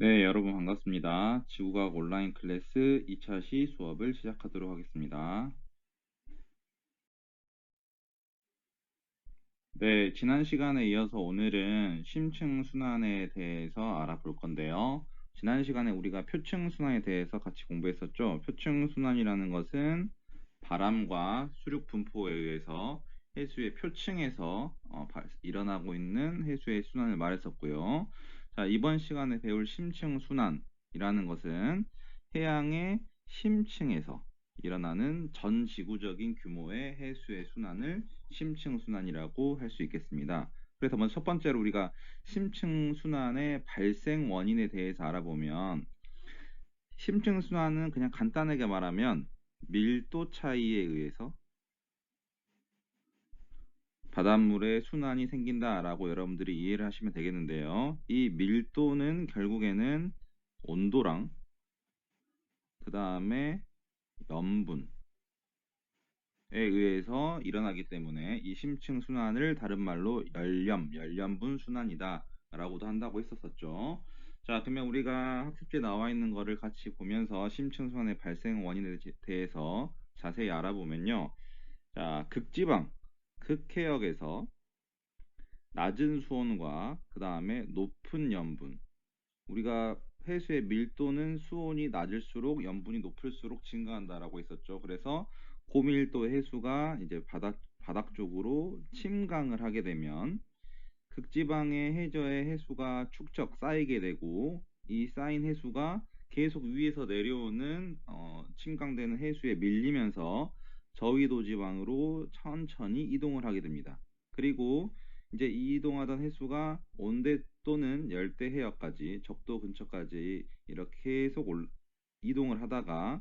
네, 여러분 반갑습니다. 지구과학 온라인 클래스 2차 시 수업을 시작하도록 하겠습니다. 네, 지난 시간에 이어서 오늘은 심층 순환에 대해서 알아볼 건데요. 지난 시간에 우리가 표층 순환에 대해서 같이 공부했었죠. 표층 순환이라는 것은 바람과 수륙 분포에 의해서 해수의 표층에서 일어나고 있는 해수의 순환을 말했었고요. 자, 이번 시간에 배울 심층 순환이라는 것은 해양의 심층에서 일어나는 전 지구적인 규모의 해수의 순환을 심층 순환이라고 할 수 있겠습니다. 그래서 먼저 첫 번째로 우리가 심층 순환의 발생 원인에 대해서 알아보면 심층 순환은 그냥 간단하게 말하면 밀도 차이에 의해서 바닷물의 순환이 생긴다라고 여러분들이 이해를 하시면 되겠는데요. 이 밀도는 결국에는 온도랑 그 다음에 염분 에 의해서 일어나기 때문에 이 심층 순환을 다른 말로 열염분 순환이다 라고도 한다고 했었었죠. 자, 그러면 우리가 학습지에 나와 있는 거를 같이 보면서 심층 순환의 발생 원인에 대해서 자세히 알아보면요. 자, 극지방, 극해역에서 낮은 수온과 그 다음에 높은 염분, 우리가 해수의 밀도는 수온이 낮을수록 염분이 높을수록 증가한다라고 했었죠. 그래서 고밀도 해수가 이제 바닥 쪽으로 침강을 하게 되면 극지방의 해저의 해수가 축적 쌓이게 되고 이 쌓인 해수가 계속 위에서 내려오는 침강되는 해수에 밀리면서 저위도 지방으로 천천히 이동을 하게 됩니다. 그리고 이제 이 이동하던 해수가 온대 또는 열대 해역까지 적도 근처까지 이렇게 계속 이동을 하다가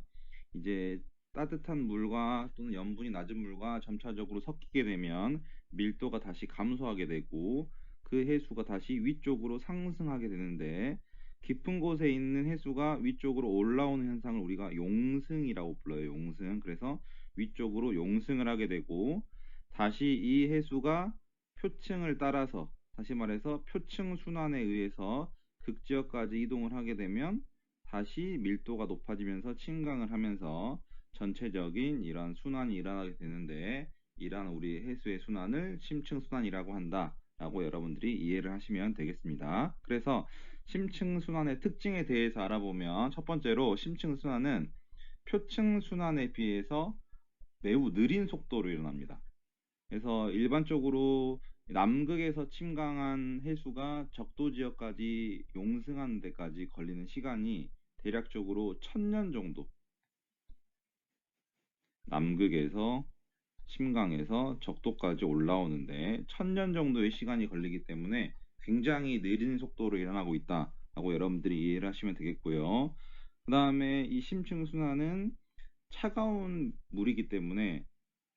이제 따뜻한 물과 또는 염분이 낮은 물과 점차적으로 섞이게 되면 밀도가 다시 감소하게 되고 그 해수가 다시 위쪽으로 상승하게 되는데 깊은 곳에 있는 해수가 위쪽으로 올라오는 현상을 우리가 용승이라고 불러요. 용승. 그래서 위쪽으로 용승을 하게 되고 다시 이 해수가 표층을 따라서 다시 말해서 표층 순환에 의해서 극지역까지 이동을 하게 되면 다시 밀도가 높아지면서 침강을 하면서 전체적인 이런 순환이 일어나게 되는데 이러한 우리 해수의 순환을 심층 순환이라고 한다라고 여러분들이 이해를 하시면 되겠습니다. 그래서 심층 순환의 특징에 대해서 알아보면 첫 번째로 심층 순환은 표층 순환에 비해서 매우 느린 속도로 일어납니다. 그래서 일반적으로 남극에서 침강한 해수가 적도 지역까지 용승하는 데까지 걸리는 시간이 대략적으로 1000년 정도, 남극에서 침강해서 적도까지 올라오는데 1000년 정도의 시간이 걸리기 때문에 굉장히 느린 속도로 일어나고 있다라고 여러분들이 이해를 하시면 되겠고요. 그 다음에 이 심층 순환은 차가운 물이기 때문에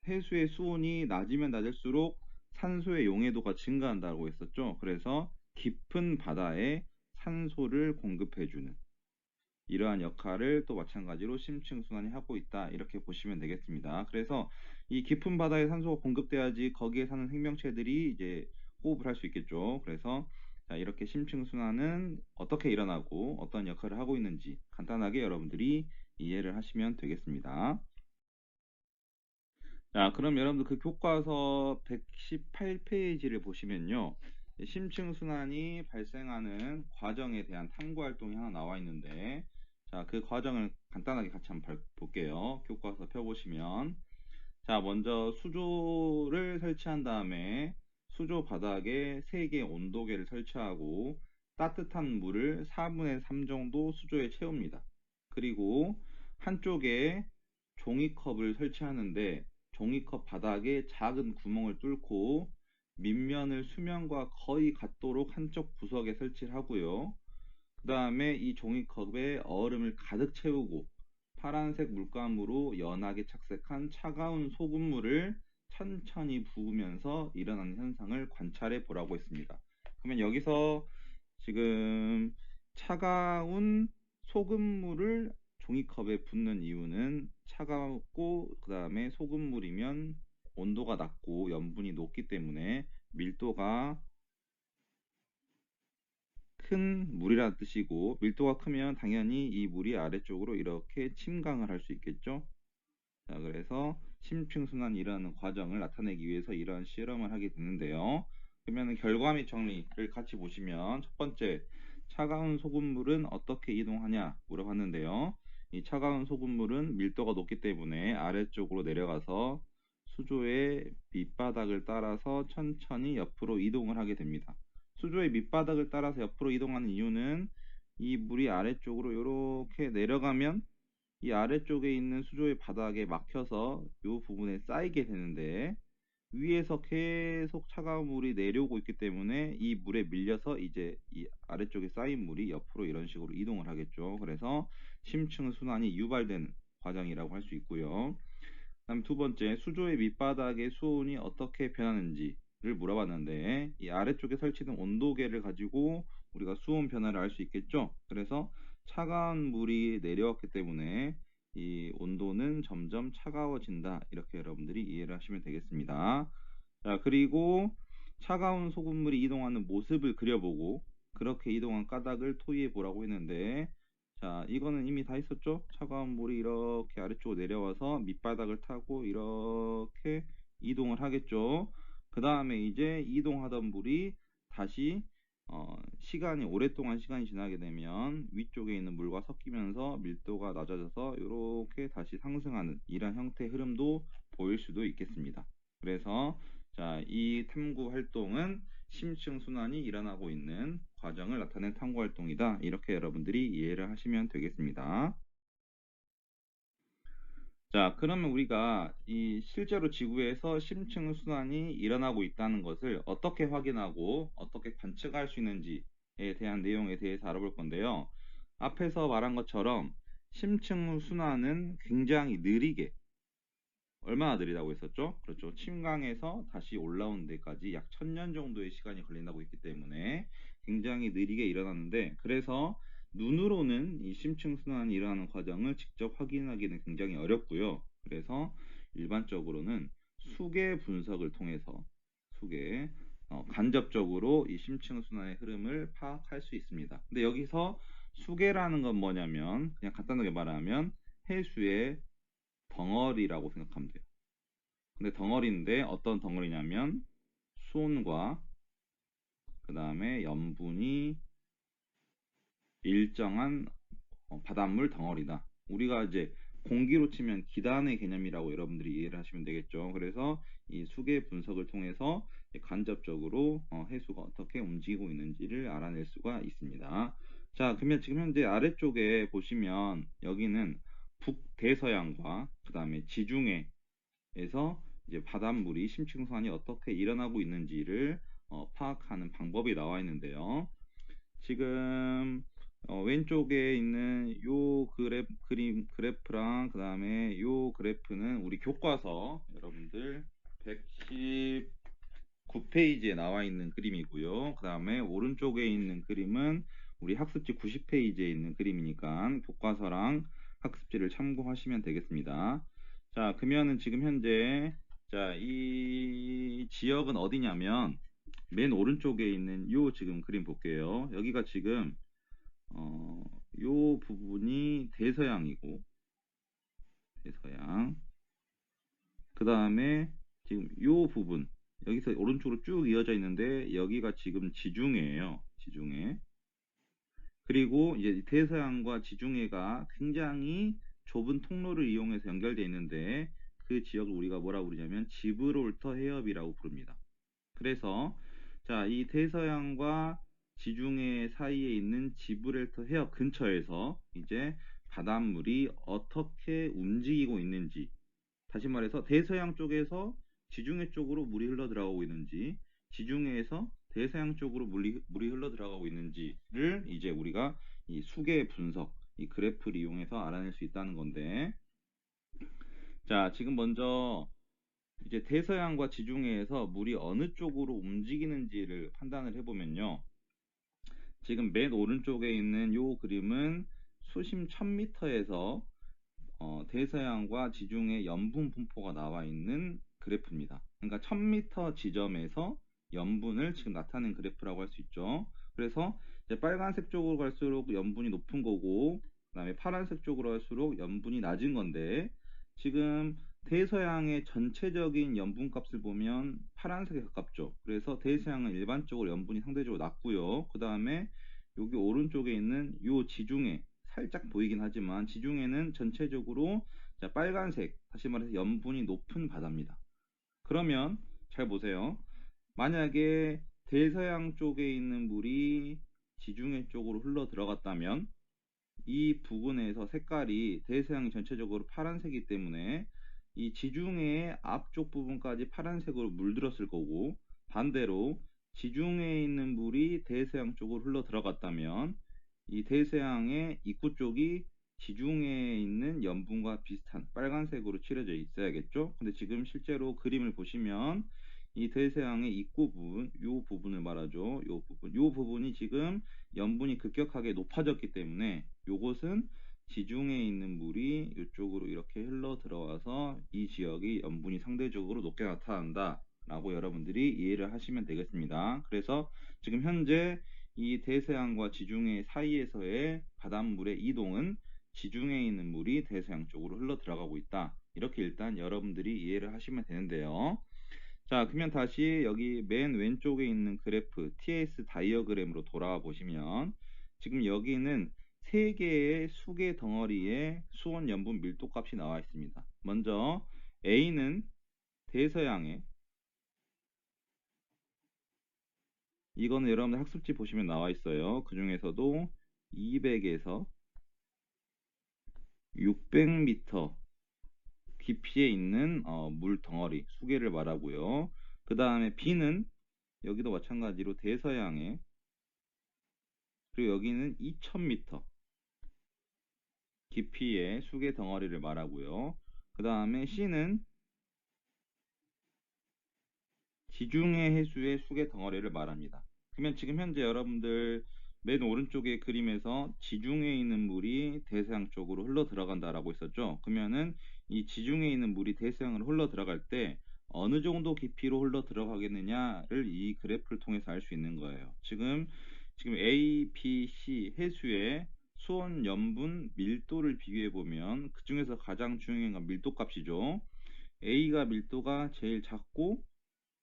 해수의 수온이 낮으면 낮을수록 산소의 용해도가 증가한다고 했었죠. 그래서 깊은 바다에 산소를 공급해주는 이러한 역할을 또 마찬가지로 심층순환이 하고 있다. 이렇게 보시면 되겠습니다. 그래서 이 깊은 바다에 산소가 공급돼야지 거기에 사는 생명체들이 이제 호흡을 할 수 있겠죠. 그래서 자, 이렇게 심층순환은 어떻게 일어나고 어떤 역할을 하고 있는지 간단하게 여러분들이 이해를 하시면 되겠습니다. 자, 그럼 여러분들 그 교과서 118페이지를 보시면요. 심층 순환이 발생하는 과정에 대한 탐구 활동이 하나 나와 있는데, 자, 그 과정을 간단하게 같이 한번 볼게요. 교과서 펴보시면, 자, 먼저 수조를 설치한 다음에 수조 바닥에 3개의 온도계를 설치하고 따뜻한 물을 4분의 3 정도 수조에 채웁니다. 그리고 한쪽에 종이컵을 설치하는데 종이컵 바닥에 작은 구멍을 뚫고 밑면을 수면과 거의 같도록 한쪽 구석에 설치를 하고요. 그 다음에 이 종이컵에 얼음을 가득 채우고 파란색 물감으로 연하게 착색한 차가운 소금물을 천천히 부으면서 일어나는 현상을 관찰해 보라고 했습니다. 그러면 여기서 지금 차가운 소금물을 종이컵에 붓는 이유는 차가웠고 그 다음에 소금물이면 온도가 낮고 염분이 높기 때문에 밀도가 큰 물이라는 뜻이고, 밀도가 크면 당연히 이 물이 아래쪽으로 이렇게 침강을 할 수 있겠죠. 자, 그래서 심층순환이라는 과정을 나타내기 위해서 이러한 실험을 하게 되는데요. 그러면 결과 및 정리를 같이 보시면, 첫 번째, 차가운 소금물은 어떻게 이동하냐 물어봤는데요. 이 차가운 소금물은 밀도가 높기 때문에 아래쪽으로 내려가서 수조의 밑바닥을 따라서 천천히 옆으로 이동을 하게 됩니다. 수조의 밑바닥을 따라서 옆으로 이동하는 이유는, 이 물이 아래쪽으로 이렇게 내려가면 이 아래쪽에 있는 수조의 바닥에 막혀서 이 부분에 쌓이게 되는데, 위에서 계속 차가운 물이 내려오고 있기 때문에 이 물에 밀려서 이제 이 아래쪽에 쌓인 물이 옆으로 이런 식으로 이동을 하겠죠. 그래서 심층 순환이 유발되는 과정이라고 할 수 있고요. 다음 두 번째, 수조의 밑바닥의 수온이 어떻게 변하는지를 물어봤는데, 이 아래쪽에 설치된 온도계를 가지고 우리가 수온 변화를 알 수 있겠죠. 그래서 차가운 물이 내려왔기 때문에 이 온도는 점점 차가워진다, 이렇게 여러분들이 이해를 하시면 되겠습니다. 자, 그리고 차가운 소금물이 이동하는 모습을 그려보고 그렇게 이동한 까닭을 토의해 보라고 했는데, 자, 이거는 이미 다 했었죠? 차가운 물이 이렇게 아래쪽으로 내려와서 밑바닥을 타고 이렇게 이동을 하겠죠. 그 다음에 이제 이동하던 물이 다시 시간이 오랫동안 시간이 지나게 되면 위쪽에 있는 물과 섞이면서 밀도가 낮아져서 이렇게 다시 상승하는 이런 형태의 흐름도 보일 수도 있겠습니다. 그래서 자, 이 탐구 활동은 심층 순환이 일어나고 있는 과정을 나타낸 탐구 활동이다, 이렇게 여러분들이 이해를 하시면 되겠습니다. 자, 그러면 우리가 이 실제로 지구에서 심층 순환이 일어나고 있다는 것을 어떻게 확인하고 어떻게 관측할 수 있는지에 대한 내용에 대해서 알아볼 건데요. 앞에서 말한 것처럼 심층 순환은 굉장히 느리게, 얼마나 느리다고 했었죠? 그렇죠. 침강에서 다시 올라온 데까지 약 1000년 정도의 시간이 걸린다고 했기 때문에 굉장히 느리게 일어나는데, 그래서 눈으로는 이 심층 순환이 일어나는 과정을 직접 확인하기는 굉장히 어렵고요. 그래서 일반적으로는 수계 분석을 통해서 간접적으로 이 심층 순환의 흐름을 파악할 수 있습니다. 근데 여기서 수계라는 건 뭐냐면, 그냥 간단하게 말하면 해수의 덩어리라고 생각하면 돼요. 근데 덩어리인데 어떤 덩어리냐면 수온과 그 다음에 염분이 일정한 바닷물 덩어리다. 우리가 이제 공기로 치면 기단의 개념이라고 여러분들이 이해를 하시면 되겠죠. 그래서 이 수계 분석을 통해서 간접적으로 해수가 어떻게 움직이고 있는지를 알아낼 수가 있습니다. 자, 그러면 지금 현재 아래쪽에 보시면 여기는 북대서양과 그 다음에 지중해에서 이제 바닷물이 심층선이 어떻게 일어나고 있는지를 파악하는 방법이 나와 있는데요. 지금 왼쪽에 있는 요 그래프랑 그 다음에 요 그래프는 우리 교과서 여러분들 119페이지에 나와 있는 그림이고요. 그 다음에 오른쪽에 있는 그림은 우리 학습지 90페이지에 있는 그림이니까 교과서랑 학습지를 참고하시면 되겠습니다. 자, 그러면은 지금 현재, 자, 이 지역은 어디냐면 맨 오른쪽에 있는 요 지금 그림 볼게요. 여기가 지금 요 부분이 대서양이고, 대서양. 그 다음에 지금 요 부분, 여기서 오른쪽으로 쭉 이어져 있는데 여기가 지금 지중해예요. 지중해. 그리고 이제 대서양과 지중해가 굉장히 좁은 통로를 이용해서 연결되어 있는데, 그 지역을 우리가 뭐라고 부르냐면 지브롤터 해협이라고 부릅니다. 그래서 자, 이 대서양과 지중해 사이에 있는 지브롤터 해협 근처에서 이제 바닷물이 어떻게 움직이고 있는지, 다시 말해서 대서양 쪽에서 지중해 쪽으로 물이 흘러 들어가고 있는지, 지중해에서 대서양 쪽으로 물이 흘러 들어가고 있는지를 이제 우리가 이 수계 분석, 이 그래프를 이용해서 알아낼 수 있다는 건데, 자, 지금 먼저 이제 대서양과 지중해에서 물이 어느 쪽으로 움직이는지를 판단을 해보면요. 지금 맨 오른쪽에 있는 요 그림은 수심 1000m에서 대서양과 지중해 염분 분포가 나와 있는 그래프입니다. 그러니까 1000m 지점에서 염분을 지금 나타낸 그래프라고 할 수 있죠. 그래서 이제 빨간색 쪽으로 갈수록 염분이 높은 거고, 그다음에 파란색 쪽으로 갈수록 염분이 낮은 건데, 지금 대서양의 전체적인 염분 값을 보면 파란색에 가깝죠. 그래서 대서양은 일반적으로 염분이 상대적으로 낮고요. 그 다음에 여기 오른쪽에 있는 요 지중해, 살짝 보이긴 하지만 지중해는 전체적으로 자, 빨간색, 다시 말해서 염분이 높은 바다입니다. 그러면 잘 보세요. 만약에 대서양 쪽에 있는 물이 지중해 쪽으로 흘러 들어갔다면 이 부분에서 색깔이 대서양이 전체적으로 파란색이기 때문에 이 지중해의 앞쪽 부분까지 파란색으로 물들었을 거고, 반대로 지중해에 있는 물이 대서양 쪽으로 흘러 들어갔다면 이 대서양의 입구 쪽이 지중해에 있는 염분과 비슷한 빨간색으로 칠해져 있어야겠죠. 근데 지금 실제로 그림을 보시면 이 대서양의 입구 부분, 요 부분을 말하죠. 요 부분이 지금 염분이 급격하게 높아졌기 때문에 요것은 지중해에 있는 물이 이쪽으로 이렇게 흘러 들어와서 이 지역이 염분이 상대적으로 높게 나타난다 라고 여러분들이 이해를 하시면 되겠습니다. 그래서 지금 현재 이 대서양과 지중해 사이에서의 바닷물의 이동은 지중해에 있는 물이 대서양 쪽으로 흘러 들어가고 있다. 이렇게 일단 여러분들이 이해를 하시면 되는데요. 자, 그러면 다시 여기 맨 왼쪽에 있는 그래프 TS 다이어그램으로 돌아와 보시면 지금 여기는 세 개의 수계 덩어리의 수온 염분 밀도 값이 나와 있습니다. 먼저 A는 대서양에, 이거는 여러분들 학습지 보시면 나와 있어요. 그 중에서도 200에서 600m 깊이에 있는 물 덩어리 수계를 말하고요. 그 다음에 B는 여기도 마찬가지로 대서양에, 그리고 여기는 2000m 깊이의 수계 덩어리를 말하고요. 그 다음에 C는 지중해 해수의 수계 덩어리를 말합니다. 그러면 지금 현재 여러분들 맨 오른쪽의 그림에서 지중해에 있는 물이 대서양 쪽으로 흘러 들어간다라고 했었죠. 그러면은 이 지중해에 있는 물이 대서양으로 흘러 들어갈 때 어느 정도 깊이로 흘러 들어가겠느냐를 이 그래프를 통해서 알 수 있는 거예요. 지금 A, B, C 해수의 수온 염분 밀도를 비교해 보면 그 중에서 가장 중요한 건 밀도 값이죠. A가 밀도가 제일 작고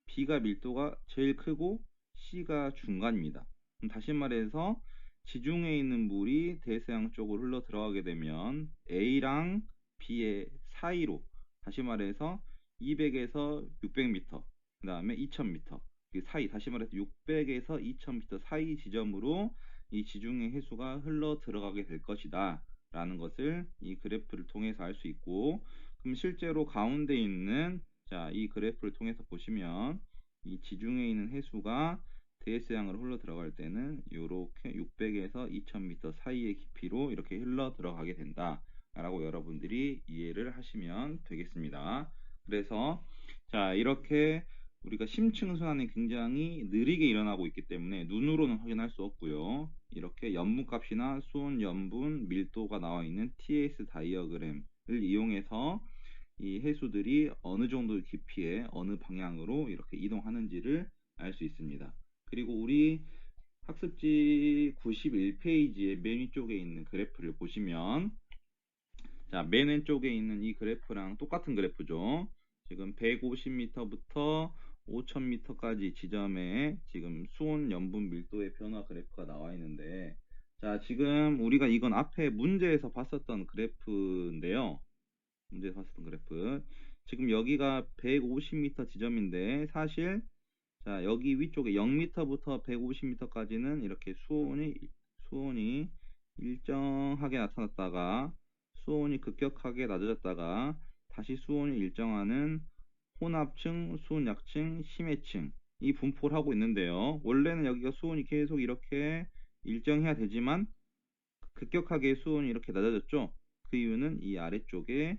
B가 밀도가 제일 크고 C가 중간입니다. 그럼 다시 말해서 지중해에 있는 물이 대서양 쪽으로 흘러 들어가게 되면 A랑 B의 사이로, 다시 말해서 200에서 600m, 그 다음에 2000m 그 사이, 다시 말해서 600에서 2000m 사이 지점으로 이 지중해 해수가 흘러 들어가게 될 것이다 라는 것을 이 그래프를 통해서 알 수 있고, 그럼 실제로 가운데 있는 자, 이 그래프를 통해서 보시면 이 지중해에 있는 해수가 대서양으로 흘러 들어갈 때는 이렇게 600에서 2000m 사이의 깊이로 이렇게 흘러 들어가게 된다 라고 여러분들이 이해를 하시면 되겠습니다. 그래서 자, 이렇게 우리가 심층 순환이 굉장히 느리게 일어나고 있기 때문에 눈으로는 확인할 수 없고요. 이렇게 염분값이나 수온 염분 밀도가 나와 있는 TS 다이어그램을 이용해서 이 해수들이 어느 정도 깊이에 어느 방향으로 이렇게 이동하는지를 알 수 있습니다. 그리고 우리 학습지 91페이지의 맨 위쪽에 있는 그래프를 보시면 자, 맨 왼쪽에 있는 이 그래프랑 똑같은 그래프죠. 지금 150m부터 5000m까지 지점에 지금 수온 염분 밀도의 변화 그래프가 나와 있는데, 자, 지금 우리가 이건 앞에 문제에서 봤었던 그래프인데요. 문제에서 봤었던 그래프. 지금 여기가 150m 지점인데 사실 자, 여기 위쪽에 0m부터 150m까지는 이렇게 수온이 일정하게 나타났다가 수온이 급격하게 낮아졌다가 다시 수온이 일정하는 혼합층, 수온약층, 심해층 이 분포를 하고 있는데요. 원래는 여기가 수온이 계속 이렇게 일정해야 되지만 급격하게 수온이 이렇게 낮아졌죠. 그 이유는 이 아래쪽에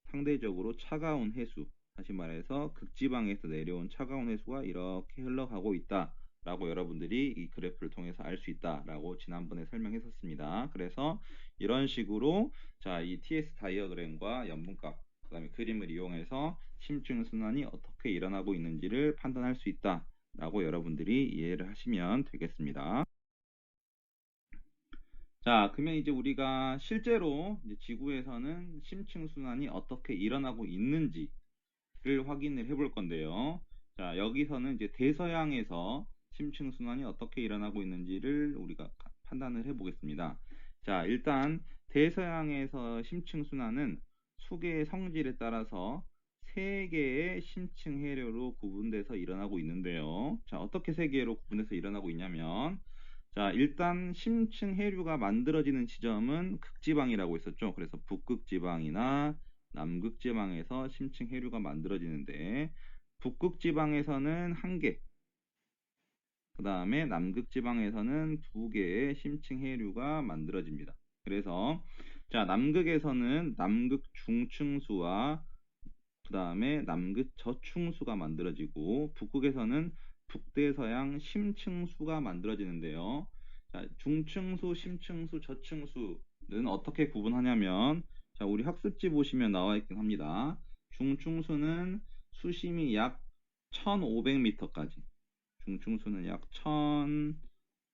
상대적으로 차가운 해수, 다시 말해서 극지방에서 내려온 차가운 해수가 이렇게 흘러가고 있다 라고 여러분들이 이 그래프를 통해서 알 수 있다 라고 지난번에 설명했었습니다. 그래서 이런 식으로 자, 이 TS 다이어그램과 염분값, 그 다음에 그림을 이용해서 심층 순환이 어떻게 일어나고 있는지를 판단할 수 있다 라고 여러분들이 이해를 하시면 되겠습니다. 자, 그러면 이제 우리가 실제로 이제 지구에서는 심층 순환이 어떻게 일어나고 있는지를 확인을 해볼 건데요. 자, 여기서는 이제 대서양에서 심층 순환이 어떻게 일어나고 있는지를 우리가 판단을 해 보겠습니다. 자, 일단 대서양에서 심층 순환은 수계의 성질에 따라서 세 개의 심층 해류로 구분돼서 일어나고 있는데요. 자, 어떻게 세 개로 구분돼서 일어나고 있냐면, 자, 일단 심층 해류가 만들어지는 지점은 극지방이라고 했었죠. 그래서 북극지방이나 남극지방에서 심층 해류가 만들어지는데, 북극지방에서는 한 개, 그 다음에 남극지방에서는 두 개의 심층 해류가 만들어집니다. 그래서 자, 남극에서는 남극 중층수와 그 다음에 남극 저층수가 만들어지고, 북극에서는 북대서양 심층수가 만들어지는데요. 자, 중층수, 심층수, 저층수는 어떻게 구분하냐면, 자, 우리 학습지 보시면 나와 있긴 합니다. 중층수는 수심이 약 1500m까지, 중층수는 약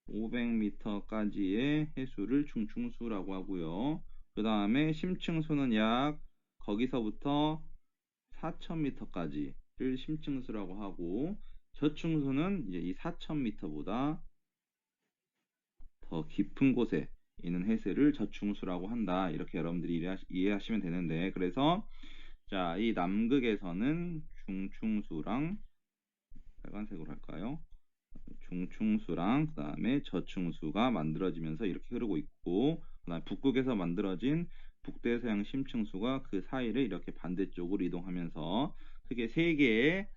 1500m까지의 해수를 중층수라고 하고요. 그 다음에 심층수는 약 거기서부터 4000m까지를 심층수라고 하고, 저층수는 이제 이 4000m보다 더 깊은 곳에 있는 해수를 저층수라고 한다. 이렇게 여러분들이 이해하시면 되는데, 그래서 자, 이 남극에서는 중층수랑, 빨간색으로 할까요? 중층수랑 그 다음에 저층수가 만들어지면서 이렇게 흐르고 있고, 그다음에 북극에서 만들어진 북대서양 심층수가 그 사이를 이렇게 반대쪽으로 이동하면서 크게 세 개의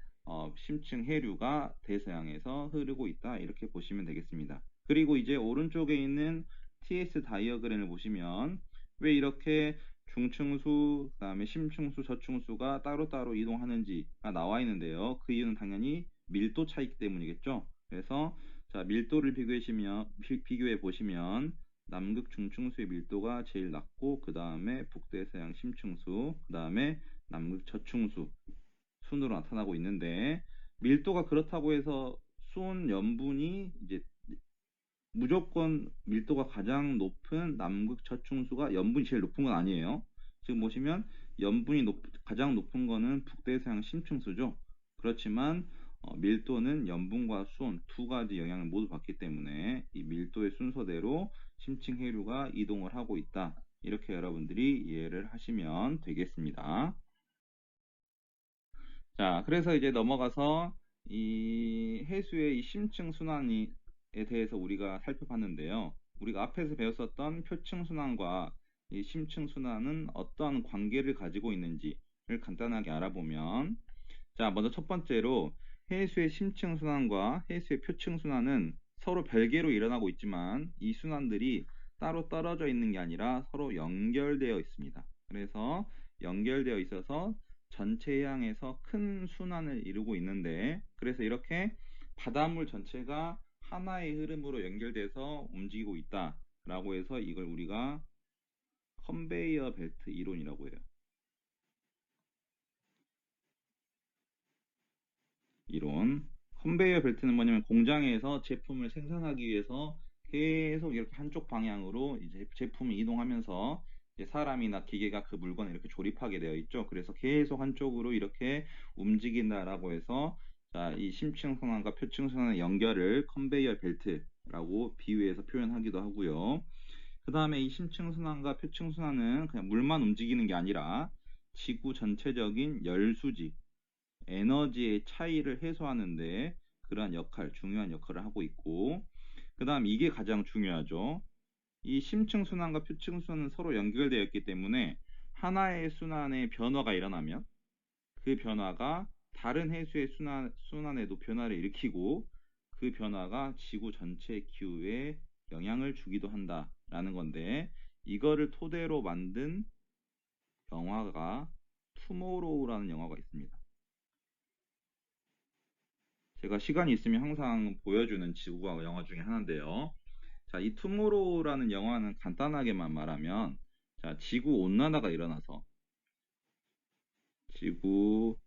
심층 해류가 대서양에서 흐르고 있다. 이렇게 보시면 되겠습니다. 그리고 이제 오른쪽에 있는 TS 다이어그램을 보시면 왜 이렇게 중층수, 그다음에 심층수, 저층수가 따로따로 이동하는지가 나와 있는데요. 그 이유는 당연히 밀도 차이기 때문이겠죠. 그래서 자, 밀도를 비교해 보시면 남극 중층수의 밀도가 제일 낮고, 그 다음에 북대서양 심층수, 그 다음에 남극 저층수 순으로 나타나고 있는데, 밀도가 그렇다고 해서 수온 염분이 이제 무조건 밀도가 가장 높은 남극 저층수가 염분이 제일 높은 건 아니에요. 지금 보시면 가장 높은 거는 북대서양 심층수죠. 그렇지만 밀도는 염분과 수온 두 가지 영향을 모두 받기 때문에 이 밀도의 순서대로 심층 해류가 이동을 하고 있다. 이렇게 여러분들이 이해를 하시면 되겠습니다. 자, 그래서 이제 넘어가서 이 해수의 이 심층 순환에 대해서 우리가 살펴봤는데요. 우리가 앞에서 배웠었던 표층 순환과 이 심층 순환은 어떠한 관계를 가지고 있는지를 간단하게 알아보면, 자, 먼저 첫 번째로 해수의 심층 순환과 해수의 표층 순환은 서로 별개로 일어나고 있지만 이 순환들이 따로 떨어져 있는 게 아니라 서로 연결되어 있습니다. 그래서 연결되어 있어서 전체 해양에서 큰 순환을 이루고 있는데, 그래서 이렇게 바닷물 전체가 하나의 흐름으로 연결돼서 움직이고 있다라고 해서 이걸 우리가 컨베이어 벨트 이론이라고 해요. 이론. 컨베이어 벨트는 뭐냐면 공장에서 제품을 생산하기 위해서 계속 이렇게 한쪽 방향으로 이제 제품이 이동하면서 이제 사람이나 기계가 그 물건을 이렇게 조립하게 되어 있죠. 그래서 계속 한쪽으로 이렇게 움직인다라고 해서, 자, 이 심층 순환과 표층 순환의 연결을 컨베이어 벨트라고 비유해서 표현하기도 하고요. 그 다음에 이 심층 순환과 표층 순환은 그냥 물만 움직이는 게 아니라 지구 전체적인 열수지, 에너지의 차이를 해소하는데 그러한 중요한 역할을 하고 있고, 그 다음 이게 가장 중요하죠. 이 심층 순환과 표층 순환은 서로 연결되어 있기 때문에 하나의 순환의 변화가 일어나면 그 변화가 다른 해수의 순환에도 변화를 일으키고, 그 변화가 지구 전체 기후에 영향을 주기도 한다라는 건데, 이거를 토대로 만든 영화가 투모로우라는 영화가 있습니다. 제가 시간이 있으면 항상 보여주는 지구과학 영화 중에 하나인데요. 자, 이 투모로우라는 영화는 간단하게만 말하면, 자, 지구 온난화가 일어나서, 지구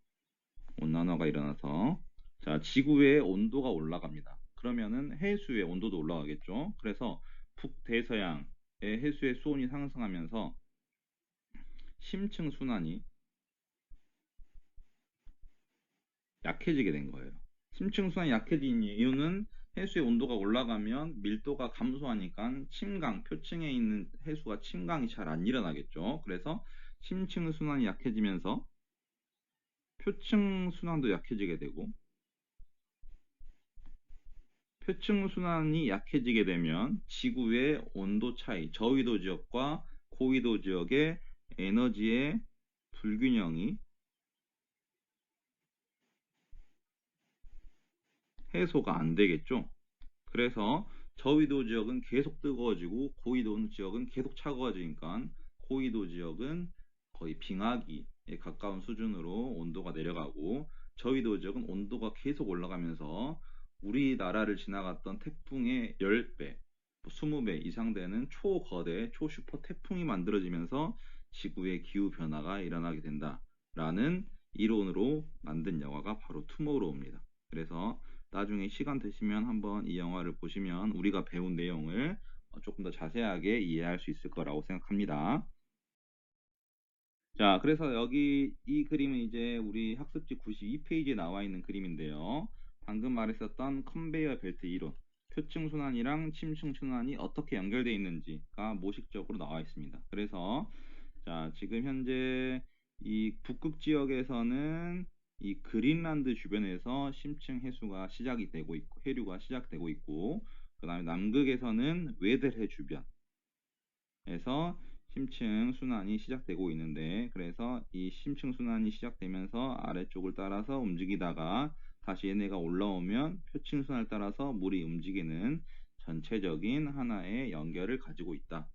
온난화가 일어나서, 자, 지구의 온도가 올라갑니다. 그러면은 해수의 온도도 올라가겠죠. 그래서 북대서양의 해수의 수온이 상승하면서 심층 순환이 약해지게 된 거예요. 심층 순환이 약해진 이유는 해수의 온도가 올라가면 밀도가 감소하니까 침강, 표층에 있는 해수가 침강이 잘 안 일어나겠죠. 그래서 심층 순환이 약해지면서 표층 순환도 약해지게 되고, 표층 순환이 약해지게 되면 지구의 온도 차이, 저위도 지역과 고위도 지역의 에너지의 불균형이 해소가 안 되겠죠. 그래서 저위도 지역은 계속 뜨거워지고 고위도 지역은 계속 차가워지니까 고위도 지역은 거의 빙하기에 가까운 수준으로 온도가 내려가고, 저위도 지역은 온도가 계속 올라가면서 우리나라를 지나갔던 태풍의 10배, 20배 이상 되는 초거대, 초슈퍼 태풍이 만들어지면서 지구의 기후 변화가 일어나게 된다라는 이론으로 만든 영화가 바로 투모로우입니다. 그래서 나중에 시간 되시면 한번 이 영화를 보시면 우리가 배운 내용을 조금 더 자세하게 이해할 수 있을 거라고 생각합니다. 자, 그래서 여기 이 그림은 이제 우리 학습지 92페이지에 나와 있는 그림인데요. 방금 말했었던 컨베이어 벨트 이론, 표층 순환이랑 침층 순환이 어떻게 연결되어 있는지가 모식적으로 나와 있습니다. 그래서 자, 지금 현재 이 북극 지역에서는 이 그린란드 주변에서 심층 해수가 시작이 되고 있고, 해류가 시작되고 있고, 그다음에 남극에서는 웨델해 주변에서 심층 순환이 시작되고 있는데, 그래서 이 심층 순환이 시작되면서 아래쪽을 따라서 움직이다가 다시 얘네가 올라오면 표층 순환을 따라서 물이 움직이는 전체적인 하나의 연결을 가지고 있다.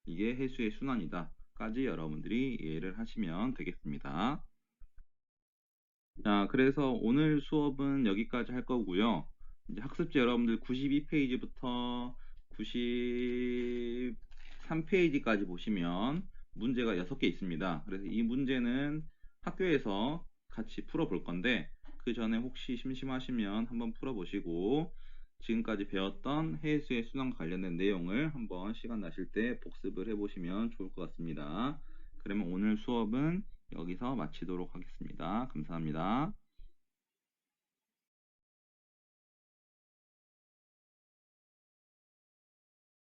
이게 해수의 순환이다까지 여러분들이 이해를 하시면 되겠습니다. 자, 그래서 오늘 수업은 여기까지 할 거고요. 이제 학습지 여러분들 92페이지부터 93페이지까지 보시면 문제가 6개 있습니다. 그래서 이 문제는 학교에서 같이 풀어볼 건데, 그 전에 혹시 심심하시면 한번 풀어보시고 지금까지 배웠던 해수의 순환 관련된 내용을 한번 시간 나실 때 복습을 해보시면 좋을 것 같습니다. 그러면 오늘 수업은 여기서 마치도록 하겠습니다. 감사합니다.